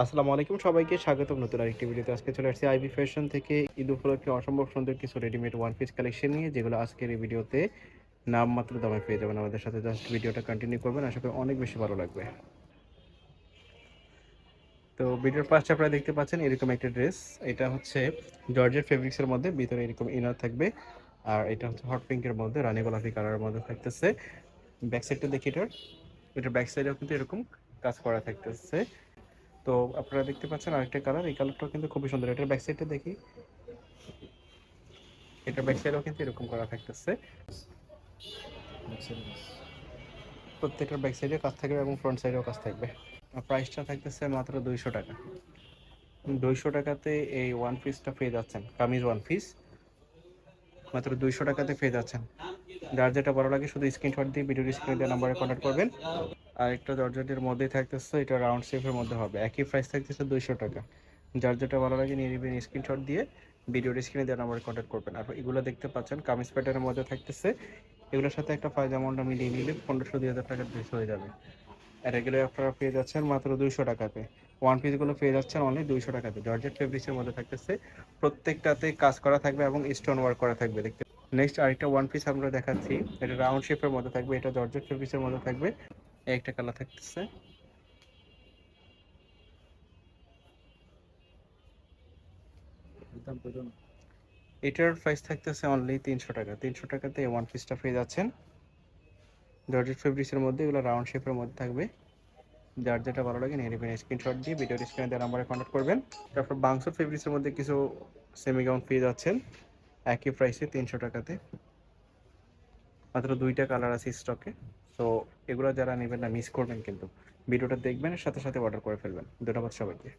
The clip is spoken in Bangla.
আসসালামু আলাইকুম, সবাইকে স্বাগতম নতুন আরেকটি ভিডিওতে। আজকে চলে আসছি আইবি ফ্যাশন থেকে ঈদ উপলক্ষে অসম্ভব সুন্দর কিছু রেডিমেড ওয়ান পিস কালেকশন নিয়ে, যেগুলো আজকের এই ভিডিওতে নামমাত্র দামে পেয়ে যাবেন। আমাদের সাথে জাস্ট ভিডিওটা কন্টিনিউ করবেন, আশা করি অনেক বেশি ভালো লাগবে। তো ভিডিওর পাশে আপনারা দেখতে পাচ্ছেন এরকম একটা ড্রেস। এটা হচ্ছে জর্জেট ফেব্রিক্সের মধ্যে, ভিতরে এরকম ইনার থাকবে। আর এটা হচ্ছে হট পিঙ্কের মধ্যে, রানী গোলাপি কালারের মধ্যে থাকতেছে। ব্যাক সাইডটা দেখি, এটার ব্যাক সাইডেও কিন্তু এরকম কাজ করা থাকতেছে। তো আপনারা দেখতে পাচ্ছেন আরেকটা কালার, এই কালারটাও কিন্তু খুবই সুন্দর। এটার ব্যাক সাইডটা দেখি, এটা ব্যাক সাইডেও কিন্তু এরকম করা থাকতেছে। প্রত্যেকটার ব্যাক সাইডে কাজ থাকবে এবং ফ্রন্ট সাইডেও কাজ থাকবে। আর প্রাইসটা থাকতেছে মাত্র 200 টাকা। 200 টাকাতে এই ওয়ান পিসটা পেয়ে যাচ্ছেন, কামিজ ওয়ান পিস মাত্র 200 টাকাতে পেয়ে যাচ্ছেন। যার যেটা ভালো লাগে শুধু স্ক্রিনশট দিয়ে ভিডিওর স্ক্রিনে দেওয়া নাম্বারে কন্ট্যাক্ট করবেন। আর একটা জর্জেটের মধ্যেই থাকতেছে, এটা রাউন্ড শেপের মধ্যে হবে, একই প্রাইস থাকতেছে 200 টাকা। যার যেটা ভালো লাগে নিয়ে নেবেন, স্ক্রিনশট দিয়ে ভিডিওর স্ক্রিনে দেওয়া নাম্বারে কন্ট্যাক্ট করবেন। আর এগুলো দেখতে পাচ্ছেন কামিজ প্যাটার্নের মধ্যে থাকতেছে। এগুলোর সাথে একটা পায়জামাটা মিলিয়ে নিলে 1500-2000 টাকার ড্রেস হয়ে যাবে। আর এগুলো আপনারা পেয়ে যাচ্ছেন মাত্র 200 টাকাতে। ওয়ান পিসগুলো পেয়ে যাচ্ছেন অনলি 200 টাকাতে। জর্জেট ফেব্রিক্সের মধ্যে থাকতেছে, প্রত্যেকটাতে কাজ করা থাকবে এবং স্টোন ওয়ার্ক করা থাকবে। দেখতে নেক্সট আরেকটা ওয়ান পিস আমরা দেখাচ্ছি, এটা রাউন্ড শেপের মধ্যে থাকবে, এটা জর্জেট ফেব্রিক্সের মধ্যে থাকবে। একটা কালার থাকতেছে, এটার প্রাইস থাকতেছে অনলি 300 টাকা। 300 টাকাতে এই ওয়ান পিসটা পেয়ে যাচ্ছেন জর্জেট ফেব্রিক্সের মধ্যে। এগুলো রাউন্ড শেপের মধ্যে থাকবে। যার যেটা ভালো লাগে নিয়ে নেবেন, স্ক্রিনশট দিয়ে ভিডিওর স্ক্রিনে দেওয়া নাম্বারে কন্ট্যাক্ট করবেন। তারপর বাংসো ফেব্রিক্সের মধ্যে কিছু সেমি গাউন পেয়ে যাচ্ছেন একই প্রাইসে 300 টাকাতে। মাত্র দুইটা কালার আছে স্টকে। তো এগুলো যারা নেবেন না, মিস করবেন কিন্তু। ভিডিওটা দেখবেন, সাথে সাথে অর্ডার করে ফেলবেন। ধন্যবাদ সবাইকে।